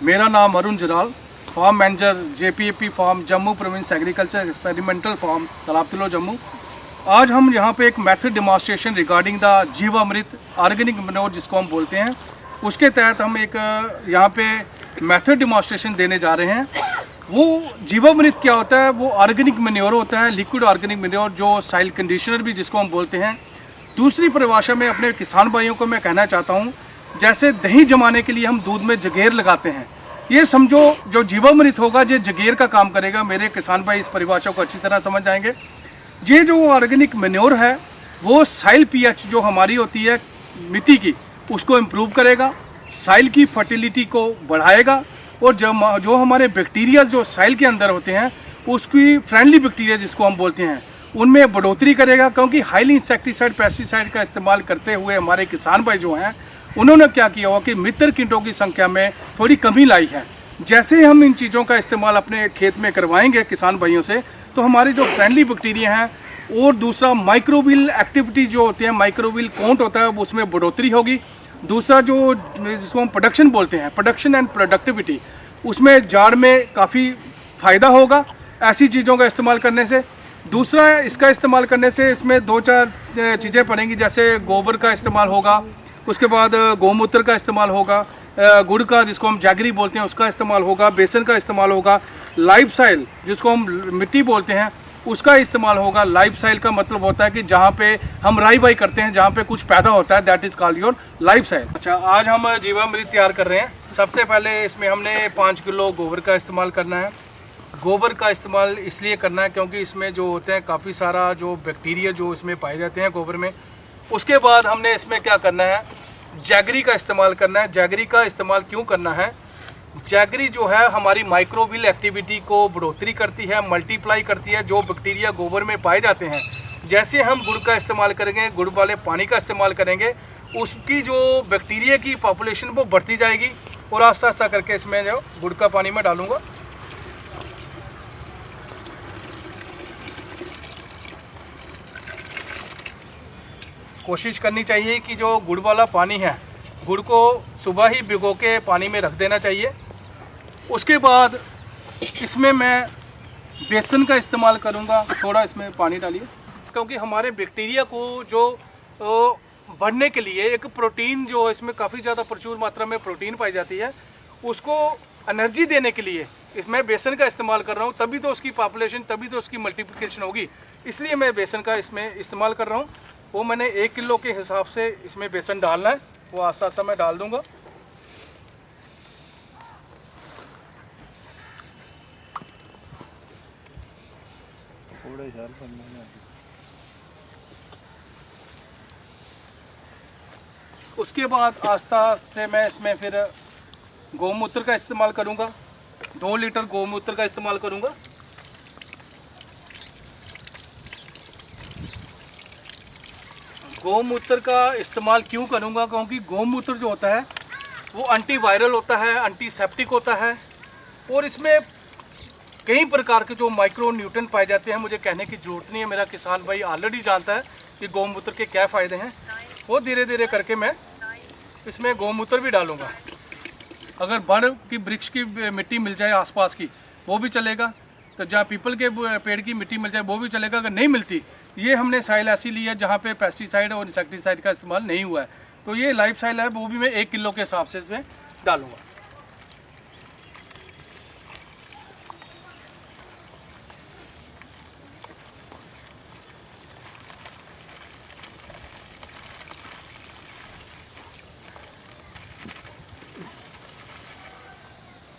मेरा नाम Arun Jaral, farm manager JPAP farm Jammu province agriculture experimental farm Talab Tillo Jammu. आज हम यहाँ पे एक method demonstration regarding the Jeevamrut organic manure जिसको हम बोलते हैं, उसके तहत हम एक यहाँ पे मेथड डिमॉन्स्ट्रेशन देने जा रहे हैं। वो जीवामृत क्या होता है? वो ऑर्गेनिक मैन्योर होता है, लिक्विड ऑर्गेनिक मैन्योर, जो साइल कंडीशनर भी जिसको हम बोलते हैं। दूसरी परिभाषा में अपने किसान भाइयों को मैं कहना चाहता हूँ, जैसे दही जमाने के लिए हम दूध में जगेर लगाते हैं, ये समझो जो जीवामृत होगा ये जगेर का काम करेगा। मेरे किसान भाई इस परिभाषा को अच्छी तरह समझ जाएंगे। ये जो ऑर्गेनिक मैन्योर है वो साइल pH जो हमारी होती है मिट्टी की, उसको इम्प्रूव करेगा, साइल की फर्टिलिटी को बढ़ाएगा, और जो हमारे बैक्टीरिया जो साइल के अंदर होते हैं उसकी फ्रेंडली बैक्टीरिया जिसको हम बोलते हैं उनमें बढ़ोतरी करेगा। क्योंकि हाईली इंसेक्टिसाइड पेस्टिसाइड का इस्तेमाल करते हुए हमारे किसान भाई जो हैं उन्होंने क्या किया हुआ कि मित्र कीटों की संख्या में थोड़ी कमी लाई है। जैसे हम इन चीज़ों का इस्तेमाल अपने खेत में करवाएंगे किसान भाइयों से, तो हमारी जो फ्रेंडली बैक्टीरिया हैं, और दूसरा माइक्रोबियल एक्टिविटी जो होती है, माइक्रोबियल काउंट होता है, उसमें बढ़ोतरी होगी। दूसरा जो जिसको हम प्रोडक्शन बोलते हैं, प्रोडक्शन एंड प्रोडक्टिविटी, उसमें जाड़ में काफ़ी फ़ायदा होगा ऐसी चीज़ों का इस्तेमाल करने से। दूसरा इसका इस्तेमाल करने से इसमें 2-4 चीज़ें पड़ेंगी, जैसे गोबर का इस्तेमाल होगा, उसके बाद गौमूत्र का इस्तेमाल होगा, गुड़ का जिसको हम जैगरी बोलते हैं उसका इस्तेमाल होगा, बेसन का इस्तेमाल होगा, लाइफ साइल जिसको हम मिट्टी बोलते हैं उसका इस्तेमाल होगा। लाइफ साइल का मतलब होता है कि जहाँ पे हम राई बाई करते हैं, जहाँ पे कुछ पैदा होता है, that is called your life soil. अच्छा, आज हम जीवामृत तैयार कर रहे हैं। सबसे पहले इसमें हमने 5 किलो गोबर का इस्तेमाल करना है। गोबर का इस्तेमाल इसलिए करना है क्योंकि इसमें जो होते हैं काफ़ी सारा जो बैक्टीरिया जो इसमें पाए जाते हैं गोबर में। उसके बाद हमने इसमें क्या करना है, जैगरी का इस्तेमाल करना है। जैगरी का इस्तेमाल क्यों करना है? जैगरी जो है हमारी माइक्रोबियल एक्टिविटी को बढ़ोतरी करती है, मल्टीप्लाई करती है, जो बैक्टीरिया गोबर में पाए जाते हैं। जैसे हम गुड़ का इस्तेमाल करेंगे, गुड़ वाले पानी का इस्तेमाल करेंगे, उसकी जो बैक्टीरिया की पॉपुलेशन वो बढ़ती जाएगी। और आस्ता आस्ता करके इसमें जो गुड़ का पानी मैं डालूँगा, कोशिश करनी चाहिए कि जो गुड़ वाला पानी है, गुड़ को सुबह ही भिगो के पानी में रख देना चाहिए। उसके बाद इसमें मैं बेसन का इस्तेमाल करूँगा। थोड़ा इसमें पानी डालिए, क्योंकि हमारे बैक्टीरिया को जो बढ़ने के लिए एक प्रोटीन जो इसमें काफ़ी ज़्यादा प्रचुर मात्रा में प्रोटीन पाई जाती है, उसको एनर्जी देने के लिए इसमें बेसन का इस्तेमाल कर रहा हूँ। तभी तो उसकी पॉपुलेशन, तभी तो उसकी मल्टीप्लिकेशन होगी, इसलिए मैं बेसन का इसमें इस्तेमाल कर रहा हूँ। वो मैंने 1 किलो के हिसाब से इसमें बेसन डालना है, वो आस्ता आस्ता मैं डाल दूंगा। उसके बाद आस्ता से मैं इसमें फिर गौमूत्र का इस्तेमाल करूंगा। 2 लीटर गौमूत्र का इस्तेमाल करूंगा। गौमूत्र का इस्तेमाल क्यों करूंगा? क्योंकि गौमूत्र जो होता है वो एंटीवायरल होता है, एंटीसेप्टिक होता है, और इसमें कई प्रकार के जो माइक्रो न्यूट्रिएंट पाए जाते हैं। मुझे कहने की ज़रूरत नहीं है, मेरा किसान भाई ऑलरेडी जानता है कि गौमूत्र के क्या फ़ायदे हैं। वो धीरे धीरे करके मैं इसमें गौमूत्र भी डालूँगा। अगर बड़ की वृक्ष की मिट्टी मिल जाए आसपास की, वो भी चलेगा। तो जहाँ पीपल के पेड़ की मिट्टी मिल जाए वो भी चलेगा। अगर नहीं मिलती, ये हमने साइल ऐसी ली है जहाँ पे पेस्टिसाइड और इंसेक्टिसाइड का इस्तेमाल नहीं हुआ है, तो ये लाइफ साइल है, वो भी मैं 1 किलो के हिसाब से इसमें डालूँगा।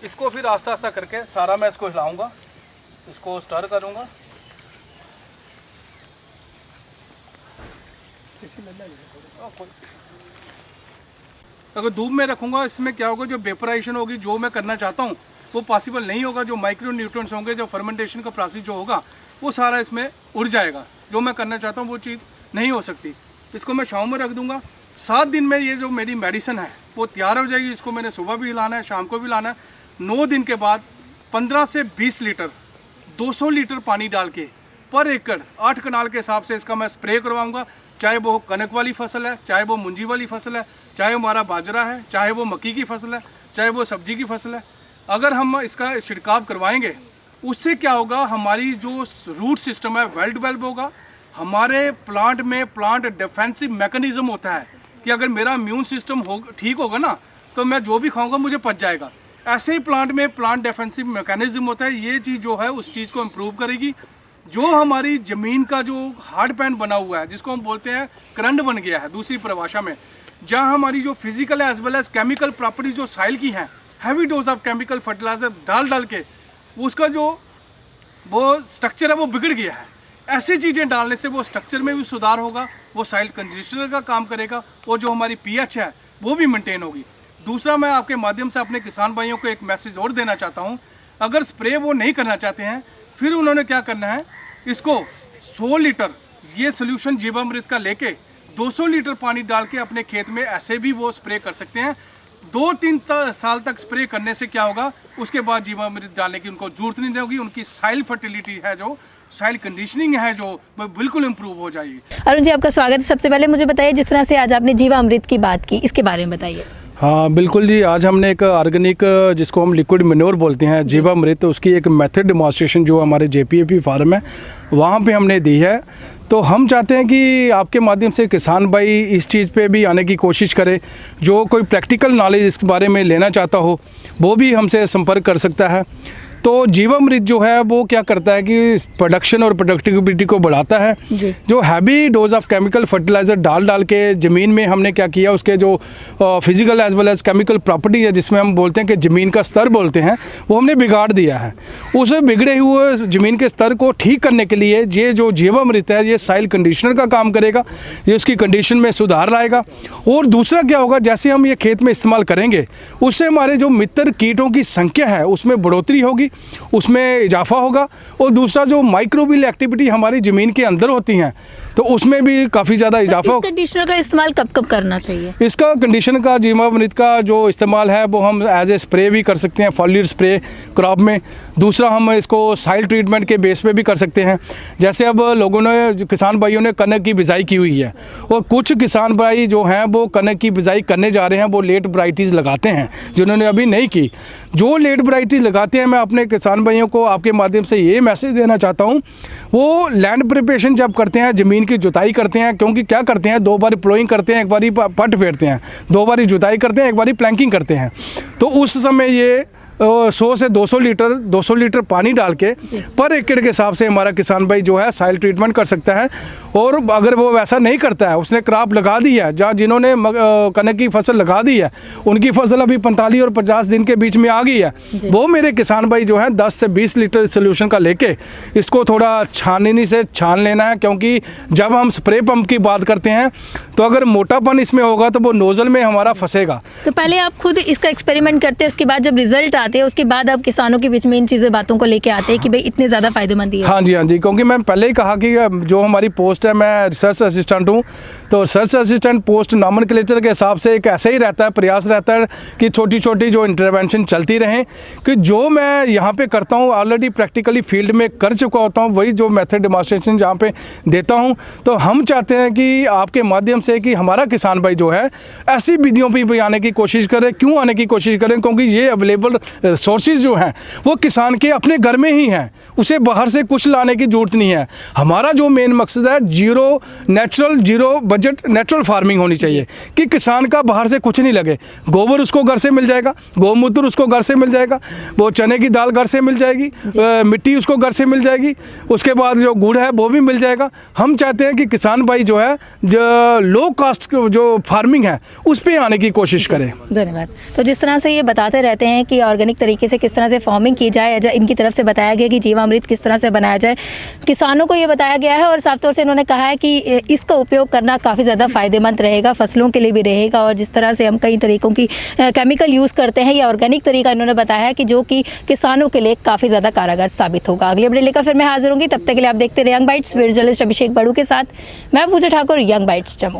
इसको फिर आस्ता आस्ता करके सारा मैं इसको हिलाऊंगा, इसको स्टर करूंगा। अगर धूप में रखूंगा, इसमें क्या होगा, जो वेपराइजेशन होगी, जो मैं करना चाहता हूँ वो पॉसिबल नहीं होगा। जो माइक्रो न्यूट्रिएंट्स होंगे, जो फर्मेंटेशन का प्रोसेस जो होगा, वो सारा इसमें उड़ जाएगा। जो मैं करना चाहता हूँ वो चीज़ नहीं हो सकती। इसको मैं छाँव में रख दूंगा। 7 दिन में ये जो मेरी मेडिसिन है वो तैयार हो जाएगी। इसको मैंने सुबह भी हिलाना है, शाम को भी लाना है। 9 दिन के बाद 15 से 20 लीटर 200 लीटर पानी डाल के पर एकड़ 8 कनाल के हिसाब से इसका मैं स्प्रे करवाऊंगा। चाहे वो कनक वाली फसल है, चाहे वो मुंजी वाली फसल है, चाहे हमारा बाजरा है, चाहे वो मक्की की फसल है, चाहे वो सब्जी की फसल है, अगर हम इसका छिड़काव करवाएंगे उससे क्या होगा, हमारी जो रूट सिस्टम है वेल डेवलप होगा। हमारे प्लांट में प्लांट डिफेंसिव मैकेनिज्म होता है कि अगर मेरा इम्यून सिस्टम ठीक होगा ना तो मैं जो भी खाऊंगा मुझे पच जाएगा। ऐसे ही प्लांट में प्लांट डिफेंसिव मैकेनिज्म होता है। ये चीज़ जो है उस चीज़ को इम्प्रूव करेगी। जो हमारी ज़मीन का जो हार्ड पैन बना हुआ है, जिसको हम बोलते हैं करंट बन गया है दूसरी परिभाषा में, जहाँ हमारी जो physical as well as chemical property जो साइल की हैं, heavy dose of chemical fertilizer डाल के उसका जो वो स्ट्रक्चर है वो बिगड़ गया है। ऐसी चीज़ें डालने से वो स्ट्रक्चर में भी सुधार होगा, वो साइल कंडीशनर का काम करेगा और जो हमारी पीएच है वो भी मेंटेन होगी। दूसरा, मैं आपके माध्यम से अपने किसान भाइयों को एक मैसेज और देना चाहता हूँ। अगर स्प्रे वो नहीं करना चाहते हैं, फिर उन्होंने क्या करना है, इसको 100 लीटर ये सोल्यूशन जीवामृत का लेके 200 लीटर पानी डाल के अपने खेत में ऐसे भी वो स्प्रे कर सकते हैं। 2-3 साल तक स्प्रे करने से क्या होगा, उसके बाद जीवामृत डालने की उनको जरूरत नहीं होगी। उनकी साइल फर्टिलिटी है, जो साइल कंडीशनिंग है, जो वो बिल्कुल इम्प्रूव हो जाएगी। अरुण जी, आपका स्वागत है। सबसे पहले मुझे बताइए, जिस तरह से आज आपने जीवामृत की बात की, इसके बारे में बताइए। हाँ बिल्कुल जी, आज हमने एक ऑर्गेनिक जिसको हम लिक्विड मैन्योर बोलते हैं जीवामृत, उसकी एक मेथड डेमोन्स्ट्रेशन जो हमारे JPAP फार्म है वहाँ पे हमने दी है। तो हम चाहते हैं कि आपके माध्यम से किसान भाई इस चीज़ पे भी आने की कोशिश करे। जो कोई प्रैक्टिकल नॉलेज इस बारे में लेना चाहता हो वो भी हमसे संपर्क कर सकता है। तो जीवामृत जो है वो क्या करता है कि प्रोडक्शन और प्रोडक्टिविटी को बढ़ाता है। जो heavy dose of chemical fertilizer डाल के ज़मीन में हमने क्या किया, उसके जो physical as well as chemical property है, जिसमें हम बोलते हैं कि ज़मीन का स्तर बोलते हैं, वो हमने बिगाड़ दिया है। उस बिगड़े हुए ज़मीन के स्तर को ठीक करने के लिए ये जो जीवामृत है ये साइल कंडीशनर का काम करेगा, ये उसकी कंडीशन में सुधार लाएगा। और दूसरा क्या होगा, जैसे हम ये खेत में इस्तेमाल करेंगे उससे हमारे जो मित्र कीटों की संख्या है उसमें बढ़ोतरी होगी, उसमें इजाफा होगा। और दूसरा, जो माइक्रोबियल एक्टिविटी हमारी ज़मीन के अंदर होती हैं तो उसमें भी काफ़ी ज़्यादा इजाफा होगा। कंडीशनर का इस्तेमाल कब कब करना चाहिए? इसका कंडीशनर का जीवामृत का जो इस्तेमाल है वो हम एज ए स्प्रे भी कर सकते हैं, फॉलियर स्प्रे क्रॉप में। दूसरा, हम इसको साइल ट्रीटमेंट के बेस पे भी कर सकते हैं। जैसे अब लोगों ने, किसान भाइयों ने कनक की बिजाई की हुई है और कुछ किसान भाई जो हैं वो कनक की बिजाई करने जा रहे हैं, वो लेट वैराइटीज़ लगाते हैं जिन्होंने अभी नहीं की। जो लेट वैराइटी लगाते हैं, मैं अपने किसान भाइयों को आपके माध्यम से ये मैसेज देना चाहता हूँ, वो लैंड प्रिपरेशन जब करते हैं, ज़मीन की जुताई करते हैं, क्योंकि क्या करते हैं, 2 बार प्लोइंग करते हैं, एक बारी पट फेरते हैं, 2 बारी जुताई करते हैं, एक बारी प्लैंकिंग करते हैं। तो उस समय ये 100 से 200 लीटर पानी डाल के पर एकड़ के हिसाब से हमारा किसान भाई जो है साइल ट्रीटमेंट कर सकता है। और अगर वो वैसा नहीं करता है, उसने क्रॉप लगा दी है, जहाँ जिन्होंने कनक की फसल लगा दी है उनकी फसल अभी 45 और 50 दिन के बीच में आ गई है, वो मेरे किसान भाई जो है 10 से 20 लीटर सोल्यूशन का लेके इसको थोड़ा छाननी से छान लेना है। क्योंकि जब हम स्प्रे पंप की बात करते हैं तो अगर मोटापन इसमें होगा तो वो नोजल में हमारा फंसेगा। तो पहले आप खुद इसका एक्सपेरिमेंट करते हैं, उसके बाद जब रिजल्ट आते हैं उसके बाद आप किसानों के बीच में इन चीज़ें बातों को लेके आते हैं कि भाई इतने ज़्यादा फायदेमंद है। हाँ जी, क्योंकि मैं पहले ही कहा कि जो हमारी पोस्ट है, मैं रिसर्च असिस्टेंट हूँ। तो रिसर्च असिस्टेंट पोस्ट नॉमेनक्लेचर के हिसाब से एक ऐसे ही रहता है, प्रयास रहता है कि छोटी छोटी जो इंटरवेंशन चलती रहें। कि जो मैं यहाँ पे करता हूँ ऑलरेडी प्रैक्टिकली फील्ड में कर चुका होता हूँ, वही जो मेथड डेमोन्स्ट्रेशन जहाँ पे देता हूँ। तो हम चाहते हैं कि आपके माध्यम से कि हमारा किसान भाई जो है ऐसी विधियों पर भी आने की कोशिश करें। क्यों आने की कोशिश करें? क्योंकि ये अवेलेबल सोर्सेज जो हैं वो किसान के अपने घर में ही हैं, उसे बाहर से कुछ लाने की जरूरत नहीं है। हमारा जो मेन मकसद है, जीरो बजट नेचुरल फार्मिंग होनी चाहिए कि किसान का बाहर से कुछ नहीं लगे। गोबर उसको घर से मिल जाएगा, गौमूत्र उसको घर से मिल जाएगा, वो चने की दाल घर से मिल जाएगी, मिट्टी उसको घर से मिल जाएगी, उसके बाद जो गुड़ है वो भी मिल जाएगा। हम चाहते हैं कि किसान भाई जो है जो लो कास्ट जो फार्मिंग है उस पर आने की कोशिश करें। धन्यवाद। तो जिस तरह से ये बताते रहते हैं कि ऑर्गेनिक तरीके से किस तरह से फार्मिंग की जाए, या इनकी तरफ से बताया गया कि जीवामृत किस तरह से बनाया जाए, किसानों को ये बताया गया है। और साफ तौर से इन्होंने कहा है कि इसका उपयोग करना काफ़ी ज़्यादा फायदेमंद रहेगा, फसलों के लिए भी रहेगा। और जिस तरह से हम कई तरीकों की केमिकल यूज़ करते हैं, या ऑर्गेनिक तरीका इन्होंने बताया है कि जो कि किसानों के लिए काफ़ी ज़्यादा कारगर साबित होगा। अगली अपडेट लेकर फिर मैं हाजिर होंगी, तब तक के लिए आप देखते रहे यंग बाइट्स। वीडियो जर्नलिस्ट अभिषेक बड़ू के साथ मैं पूजा ठाकुर, यंग बाइट्स जम्मू।